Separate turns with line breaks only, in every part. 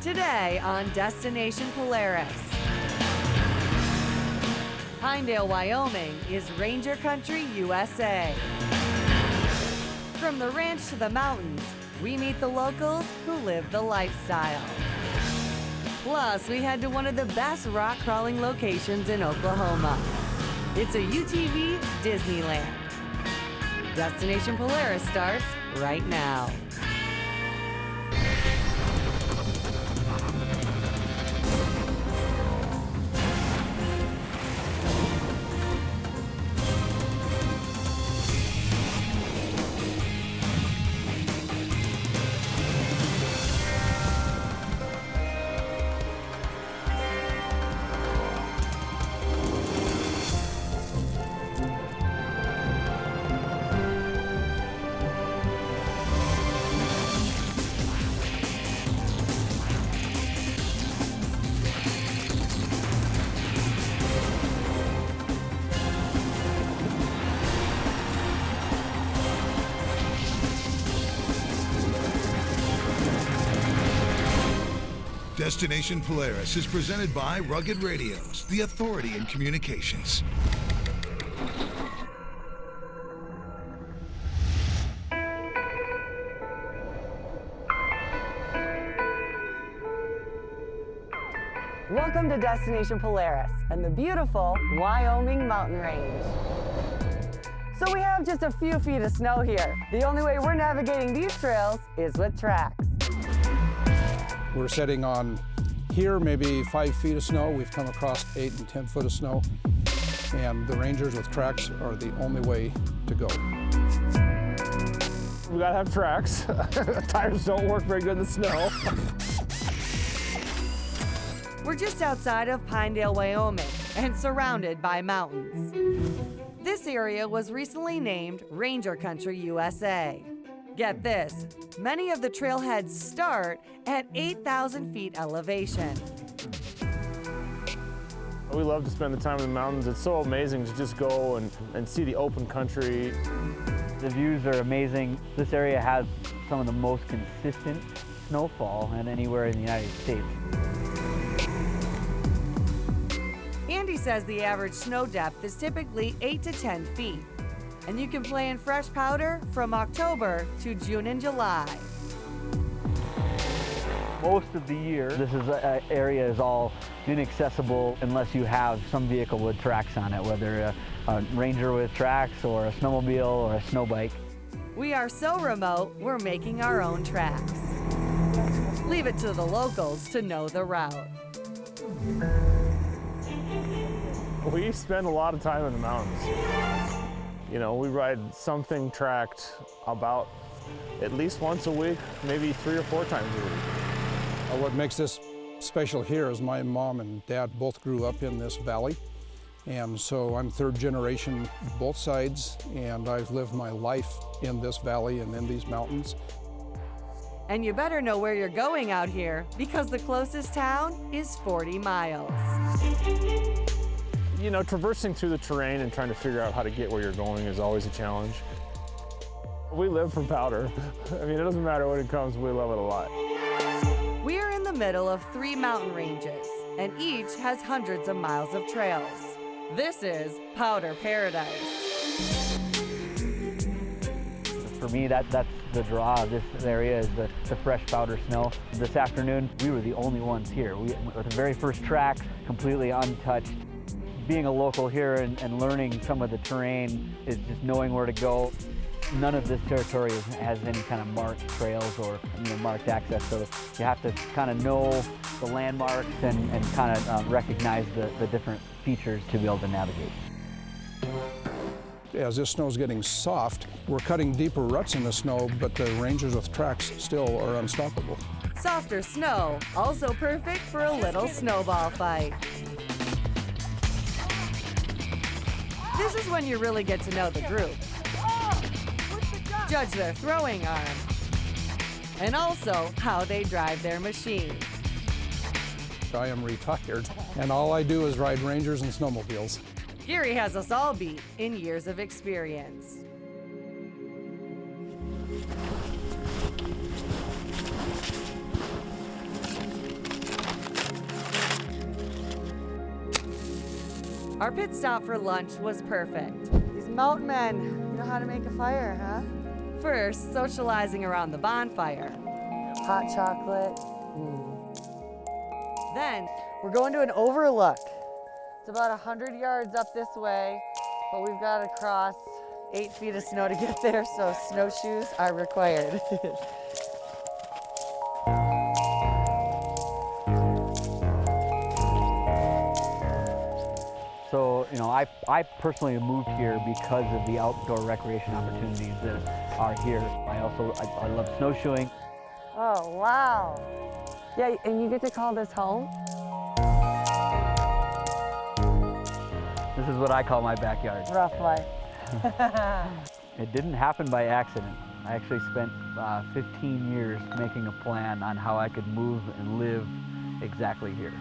Today on Destination Polaris. Pinedale, Wyoming is Ranger Country, USA. From the ranch to the mountains, we meet the locals who live the lifestyle. Plus, we head to one of the best rock crawling locations in Oklahoma. It's a UTV Disneyland. Destination Polaris starts right now.
Destination Polaris is presented by Rugged Radios, the authority in communications.
Welcome to Destination Polaris and the beautiful Wyoming mountain range. So we have just a few feet of snow here. The only way we're navigating these trails is with tracks.
We're sitting on here maybe 5 feet of snow. We've come across 8 and 10 foot of snow. And the Rangers with tracks are the only way to go.
We gotta have tracks. Tires don't work very good in the snow.
We're just outside of Pinedale, Wyoming, and surrounded by mountains. This area was recently named Ranger Country, USA. Get this, many of the trailheads start at 8,000 feet elevation.
We love to spend the time in the mountains. It's so amazing to just go and see the open country.
The views are amazing. This area has some of the most consistent snowfall than anywhere in the United States.
Andy says the average snow depth is typically 8 to 10 feet. And you can play in fresh powder from October to June and July.
Most of the year, this area is all inaccessible unless you have some vehicle with tracks on it, whether a Ranger with tracks or a snowmobile or a snow bike.
We are so remote, we're making our own tracks. Leave it to the locals to know the route.
We spend a lot of time in the mountains. You know, we ride something tracked about at least once a week, maybe 3 or 4 times a week.
What makes this special here is my mom and dad both grew up in this valley. And so I'm 3rd generation both sides, and I've lived my life in this valley and in these mountains.
And you better know where you're going out here, because the closest town is 40 miles.
You know, traversing through the terrain and trying to figure out how to get where you're going is always a challenge. We live for powder. I mean, it doesn't matter when it comes, we love it a lot.
We're in the middle of 3 mountain ranges, and each has hundreds of miles of trails. This is Powder Paradise.
For me, that's the draw of this area is the fresh powder snow. This afternoon, we were the only ones here. We were the very first tracks, completely untouched. Being a local here and learning some of the terrain is just knowing where to go. None of this territory has any kind of marked trails or marked access, so you have to kind of know the landmarks and kind of recognize the different features to be able to navigate.
As this snow is getting soft, we're cutting deeper ruts in the snow, but the Rangers with tracks still are unstoppable.
Softer snow, also perfect for a little snowball fight. This is when you really get to know the group. Judge their throwing arm. And also how they drive their machine.
I am retired, and all I do is ride Rangers and snowmobiles.
Gary has us all beat in years of experience. Our pit stop for lunch was perfect. These mountain men, you know how to make a fire, huh? First, socializing around the bonfire. Hot chocolate. Then, we're going to an overlook. It's about 100 yards up this way, but we've got to cross 8 feet of snow to get there, so snowshoes are required.
So, you know, I personally moved here because of the outdoor recreation opportunities that are here. I love snowshoeing.
Oh, wow. Yeah, and you get to call this home?
This is what I call my backyard.
Rough life.
It didn't happen by accident. I actually spent 15 years making a plan on how I could move and live exactly here.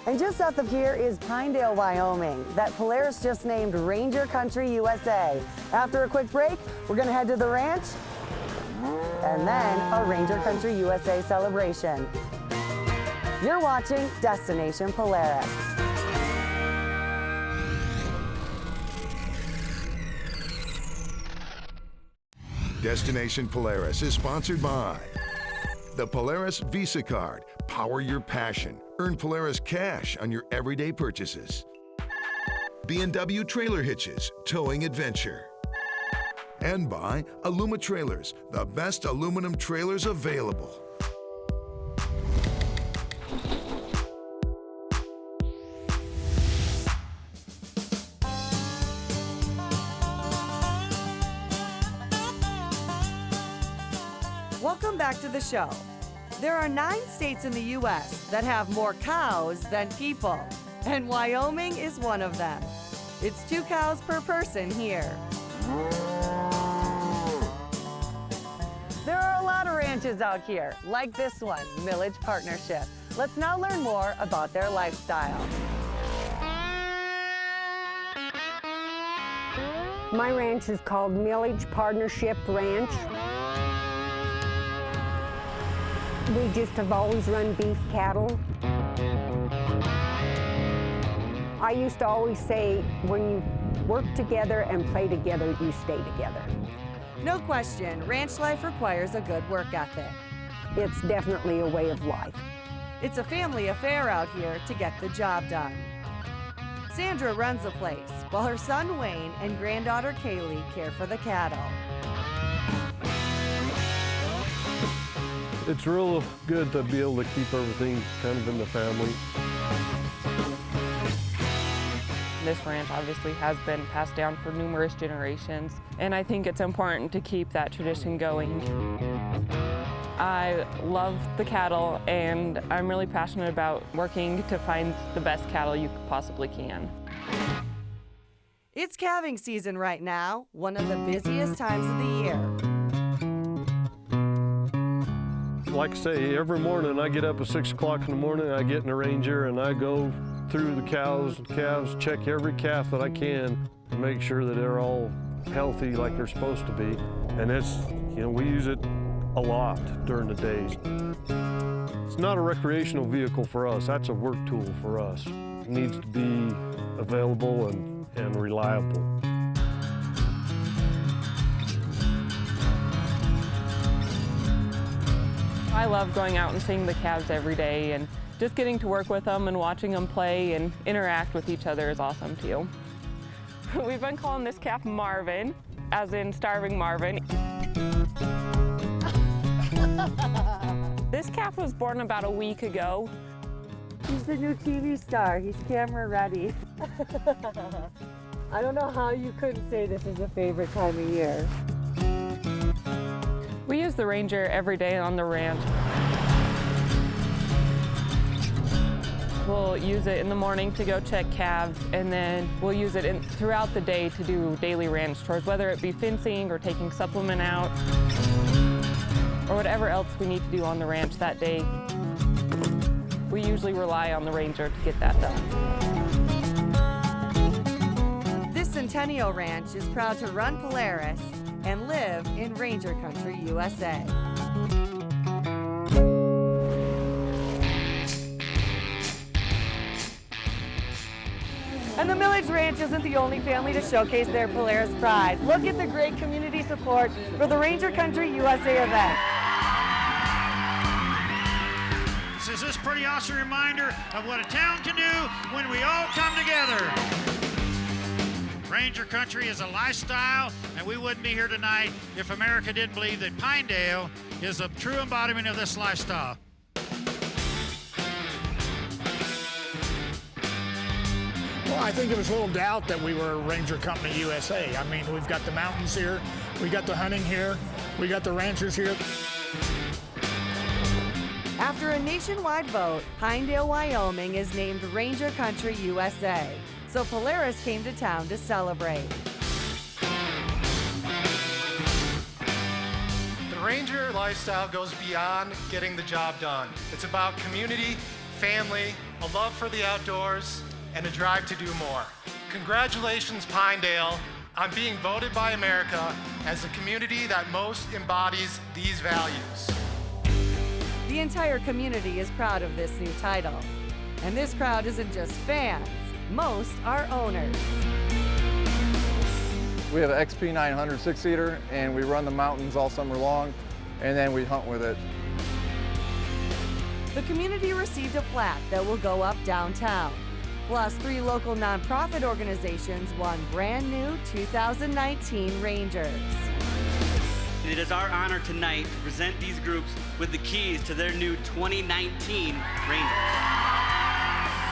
And just south of here is Pinedale, Wyoming, that Polaris just named Ranger Country, USA. After a quick break, we're gonna head to the ranch and then a Ranger Country, USA celebration. You're watching Destination Polaris.
Destination Polaris is sponsored by the Polaris Visa Card. Power your passion. Earn Polaris cash on your everyday purchases. B&W Trailer Hitches, towing adventure. And by Aluma Trailers, the best aluminum trailers available.
Welcome back to the show. There are 9 states in the U.S. that have more cows than people, and Wyoming is one of them. It's 2 cows per person here. There are a lot of ranches out here, like this one, Millage Partnership. Let's now learn more about their lifestyle.
My ranch is called Millage Partnership Ranch. We just have always run beef cattle. I used to always say, when you work together and play together, you stay together.
No question, ranch life requires a good work ethic.
It's definitely a way of life.
It's a family affair out here to get the job done. Sandra runs the place, while her son Wayne and granddaughter Kaylee care for the cattle.
It's real good to be able to keep everything kind of in the family.
This ranch obviously has been passed down for numerous generations, and I think it's important to keep that tradition going. I love the cattle, and I'm really passionate about working to find the best cattle you possibly can.
It's calving season right now, one of the busiest times of the year.
Like I say, every morning I get up at 6 o'clock in the morning, I get in the Ranger and I go through the cows and calves, check every calf that I can to make sure that they're all healthy like they're supposed to be. And it's, you know, we use it a lot during the days. It's not a recreational vehicle for us, that's a work tool for us. It needs to be available and reliable.
I love going out and seeing the calves every day, and just getting to work with them and watching them play and interact with each other is awesome too. We've been calling this calf Marvin, as in Starving Marvin. This calf was born about a week ago.
He's the new TV star. He's camera ready. I don't know how you couldn't say this is a favorite time of year.
We use the Ranger every day on the ranch. We'll use it in the morning to go check calves, and then we'll use it throughout the day to do daily ranch chores, whether it be fencing or taking supplement out, or whatever else we need to do on the ranch that day. We usually rely on the Ranger to get that done.
This Centennial Ranch is proud to run Polaris and live in Ranger Country, USA. And the Millage Ranch isn't the only family to showcase their Polaris pride. Look at the great community support for the Ranger Country USA event.
This is this pretty awesome reminder of what a town can do when we all come together. Ranger Country is a lifestyle, and we wouldn't be here tonight if America didn't believe that Pinedale is a true embodiment of this lifestyle.
Well, I think there was little doubt that we were Ranger Company USA. I mean, we've got the mountains here, we got the hunting here, we got the ranchers here.
After a nationwide vote, Pinedale, Wyoming is named Ranger Country USA. So Polaris came to town to celebrate.
The Ranger lifestyle goes beyond getting the job done. It's about community, family, a love for the outdoors, and a drive to do more. Congratulations, Pinedale, on being voted by America as the community that most embodies these values.
The entire community is proud of this new title. And this crowd isn't just fans, most are owners.
We have an XP 900 6-seater, and we run the mountains all summer long, and then we hunt with it.
The community received a plaque that will go up downtown. Plus, 3 local nonprofit organizations won brand new 2019 Rangers.
It is our honor tonight to present these groups with the keys to their new 2019 Rangers.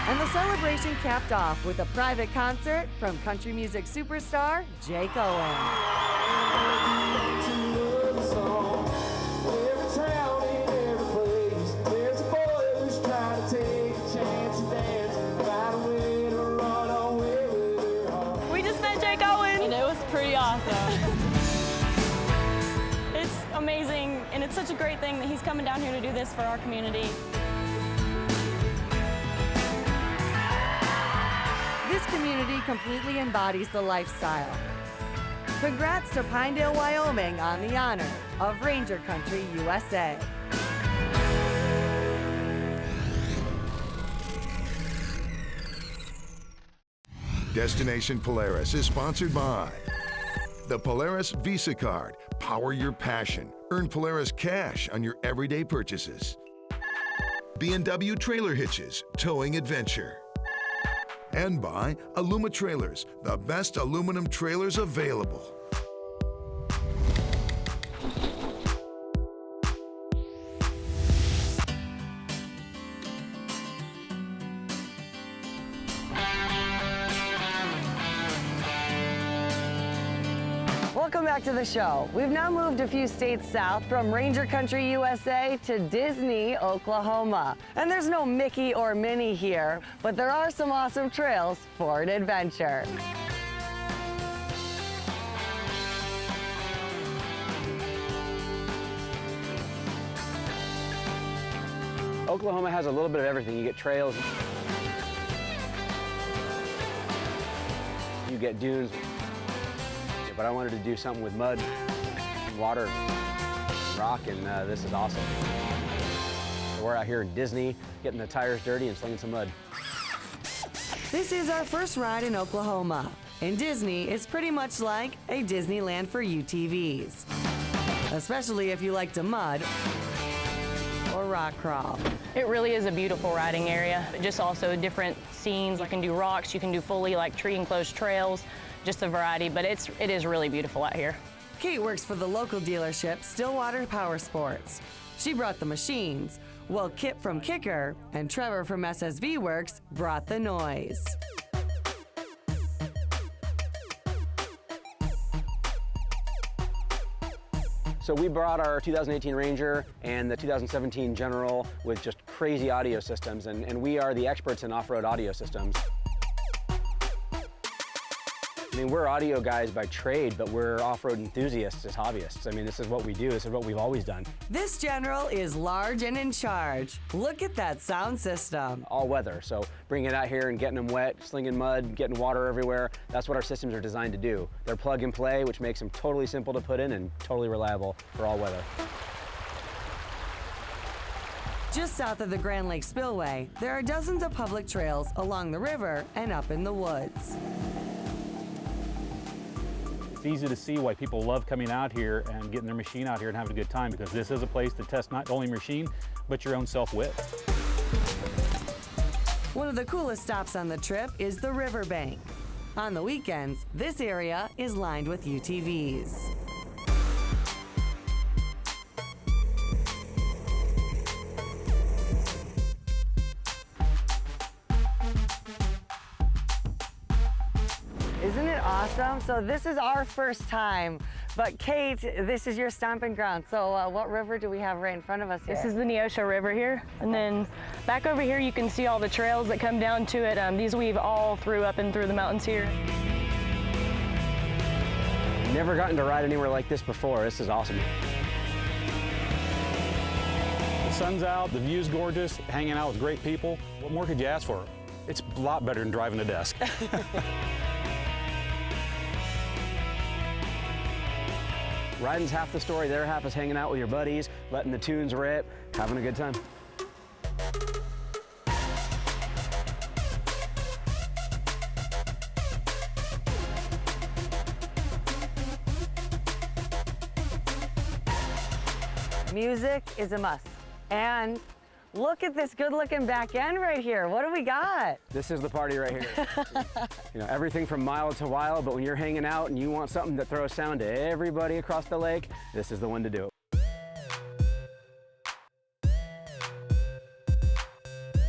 And the celebration capped off with a private concert from country music superstar Jake Owen.
We just met Jake Owen, and it was pretty awesome. It's amazing, and it's such a great thing that he's coming down here to do this for our community.
This community completely embodies the lifestyle. Congrats to Pinedale, Wyoming on the honor of Ranger Country USA.
Destination Polaris is sponsored by the Polaris Visa Card. Power your passion. Earn Polaris cash on your everyday purchases. B&W Trailer Hitches, towing adventure. And by Aluma Trailers, the best aluminum trailers available.
Welcome back to the show. We've now moved a few states south from Ranger Country USA to Disney, Oklahoma. And there's no Mickey or Minnie here, but there are some awesome trails for an adventure.
Oklahoma has a little bit of everything. You get trails, you get dunes, but I wanted to do something with mud, water, rock, and this is awesome. So we're out here in Disney, getting the tires dirty and slinging some mud.
This is our first ride in Oklahoma. In Disney, it's pretty much like a Disneyland for UTVs, especially if you like to mud or rock crawl.
It really is a beautiful riding area. Just also different scenes. You can do rocks, you can do fully like tree enclosed trails, just a variety, but it is really beautiful out here.
Kate works for the local dealership, Stillwater Power Sports. She brought the machines, while Kip from Kicker and Trevor from SSV Works brought the noise.
So we brought our 2018 Ranger and the 2017 General with just crazy audio systems, and we are the experts in off-road audio systems. I mean, we're audio guys by trade, but we're off-road enthusiasts as hobbyists. I mean, this is what we do. This is what we've always done.
This General is large and in charge. Look at that sound system.
All weather, so bringing it out here and getting them wet, slinging mud, getting water everywhere, that's what our systems are designed to do. They're plug and play, which makes them totally simple to put in and totally reliable for all weather.
Just south of the Grand Lake Spillway, there are dozens of public trails along the river and up in the woods.
It's easy to see why people love coming out here and getting their machine out here and having a good time, because this is a place to test not only your machine, but your own self-wit.
One of the coolest stops on the trip is the riverbank. On the weekends, this area is lined with UTVs. Isn't it awesome? So this is our first time, but Kate, this is your stomping ground. So what river do we have right in front of us here?
This is the Neosho River here. And then back over here, you can see all the trails that come down to it. These weave all through up and through the mountains here.
Never gotten to ride anywhere like this before. This is awesome.
The sun's out, the view's gorgeous, hanging out with great people. What more could you ask for? It's a lot better than driving a desk.
Riding's half the story. The other half is hanging out with your buddies, letting the tunes rip, having a good time.
Music is a must. And look at this good-looking back end right here. What do we got?
This is the party right here. You know, everything from mild to wild, but when you're hanging out and you want something that throws sound to everybody across the lake, this is the one to do.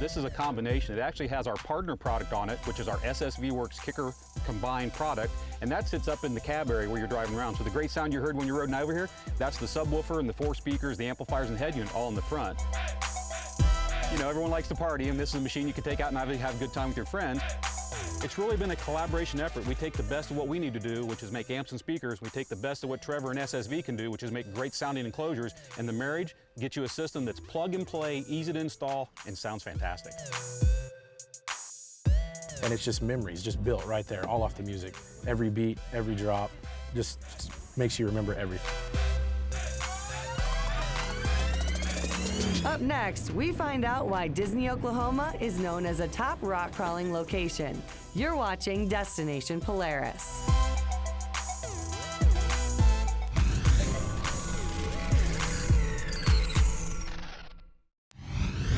This is a combination. It actually has our partner product on it, which is our SSV Works Kicker combined product, and that sits up in the cab area where you're driving around. So the great sound you heard when you're riding over here, that's the subwoofer and the 4 speakers, the amplifiers and head unit all in the front. You know, everyone likes to party, and this is a machine you can take out and have a good time with your friends. It's really been a collaboration effort. We take the best of what we need to do, which is make amps and speakers. We take the best of what Trevor and SSV can do, which is make great sounding enclosures. And the marriage gets you a system that's plug and play, easy to install, and sounds fantastic.
And it's just memories, just built right there, all off the music. Every beat, every drop, just makes you remember everything.
Up next, we find out why Disney, Oklahoma is known as a top rock crawling location. You're watching Destination Polaris.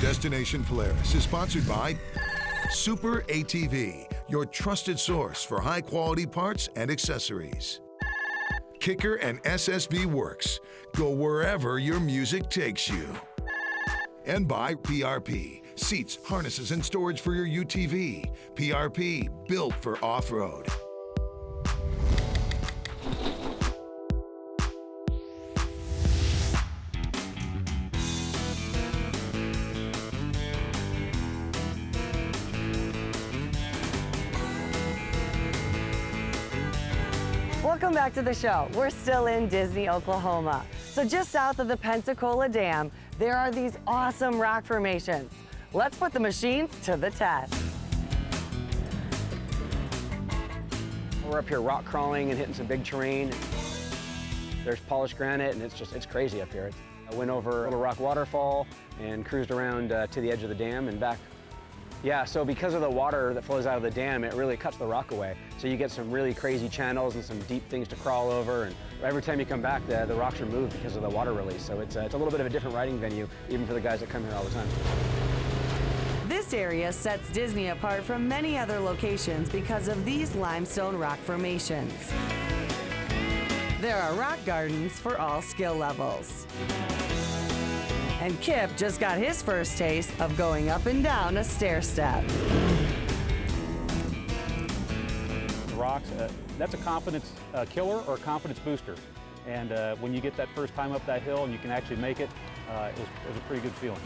Destination Polaris is sponsored by Super ATV, your trusted source for high-quality parts and accessories. Kicker and SSV Works, go wherever your music takes you. And by PRP, seats, harnesses, and storage for your UTV. PRP, built for off-road.
Welcome back to the show. We're still in Disney, Oklahoma. So just south of the Pensacola Dam, there are these awesome rock formations. Let's put the machines to the test.
We're up here rock crawling and hitting some big terrain. There's polished granite, and it's crazy up here. I went over a Little Rock waterfall and cruised around to the edge of the dam and back. Yeah, so because of the water that flows out of the dam, it really cuts the rock away. So you get some really crazy channels and some deep things to crawl over, and every time you come back, the rocks are moved because of the water release. So it's a little bit of a different riding venue, even for the guys that come here all the time.
This area sets Disney apart from many other locations because of these limestone rock formations. There are rock gardens for all skill levels. And Kip just got his first taste of going up and down a stair step.
The rocks, that's a confidence killer or a confidence booster. And when you get that first time up that hill and you can actually make it, it was a pretty good feeling.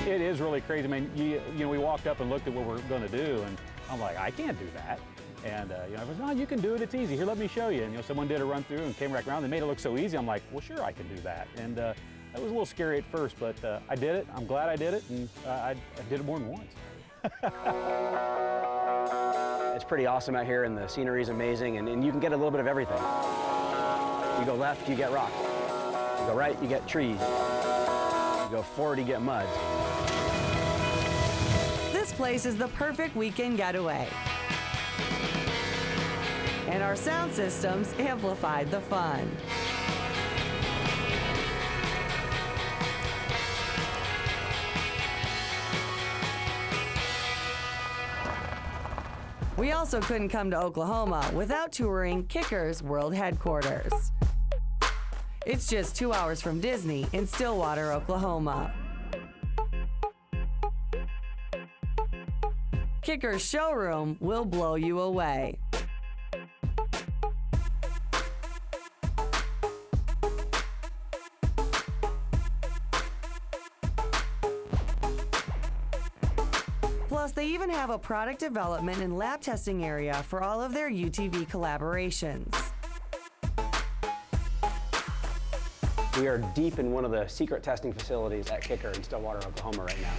It is really crazy. I mean, you know, we walked up and looked at what we're going to do, and I'm like, I can't do that. And you know, I was, no, you can do it. It's easy. Here, let me show you. And you know, someone did a run through and came back around. They made it look so easy. I'm like, well, sure, I can do that. And it was a little scary at first, but I did it. I'm glad I did it, and I did it more than once.
It's pretty awesome out here, and the scenery is amazing, and you can get a little bit of everything. You go left, you get rocks. You go right, you get trees. You go 40, get mud.
This place is the perfect weekend getaway. And our sound systems amplified the fun. We also couldn't come to Oklahoma without touring Kicker's world headquarters. It's just 2 hours from Disney in Stillwater, Oklahoma. Kicker's showroom will blow you away. Plus, they even have a product development and lab testing area for all of their UTV collaborations.
We are deep in one of the secret testing facilities at Kicker in Stillwater, Oklahoma right now.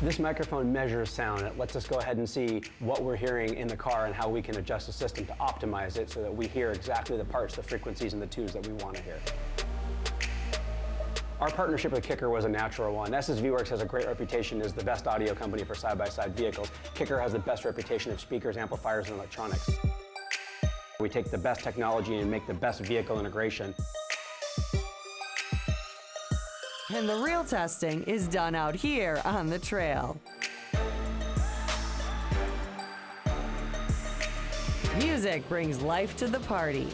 This microphone measures sound. It lets us go ahead and see what we're hearing in the car and how we can adjust the system to optimize it so that we hear exactly the parts, the frequencies, and the tunes that we want to hear. Our partnership with Kicker was a natural one. SSV Works has a great reputation as the best audio company for side-by-side vehicles. Kicker has the best reputation of speakers, amplifiers, and electronics. We take the best technology and make the best vehicle integration.
And the real testing is done out here on the trail. Music brings life to the party.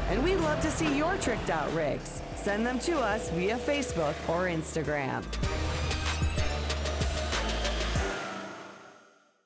And we'd love to see your tricked out rigs. Send them to us via Facebook or Instagram.